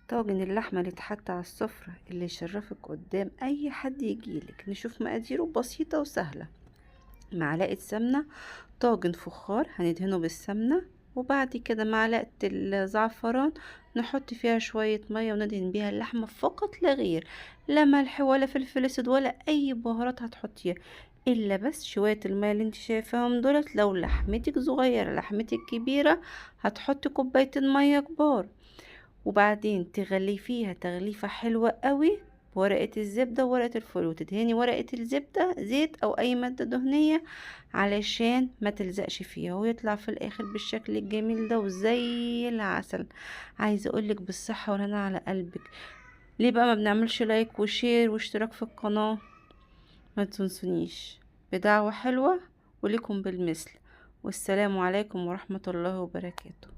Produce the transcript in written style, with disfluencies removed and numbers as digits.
طاجن اللحمة اللي اتحط على السفرة اللي يشرفك قدام اي حد يجيلك. نشوف مقاديره بسيطة وسهلة. معلقة سمنة، طاجن فخار هندهنه بالسمنة، وبعد كده معلقة الزعفران نحط فيها شوية مية وندهن بيها اللحمة فقط لا غير. لا ملح ولا فلفل اسود ولا اي بهارات هتحطيها، الا بس شوية المية اللي انت شايفاهم دولت. لو لحمتك صغيرة لحمتك كبيرة هتحطي كوبايتين مية كبار، وبعدين تغلفيها تغليفة حلوة قوي بورقة الزبدة وورقة الفول، وتدهني ورقة الزبدة زيت او اي مادة دهنية علشان ما تلزقش فيها، ويطلع في الاخر بالشكل الجميل ده وزي العسل. عايزة اقولك بالصحة والهنا على قلبك. ليه بقى ما بنعملش لايك وشير واشتراك في القناة؟ ما تنسونيش بدعوة حلوة ولكم بالمثل. والسلام عليكم ورحمة الله وبركاته.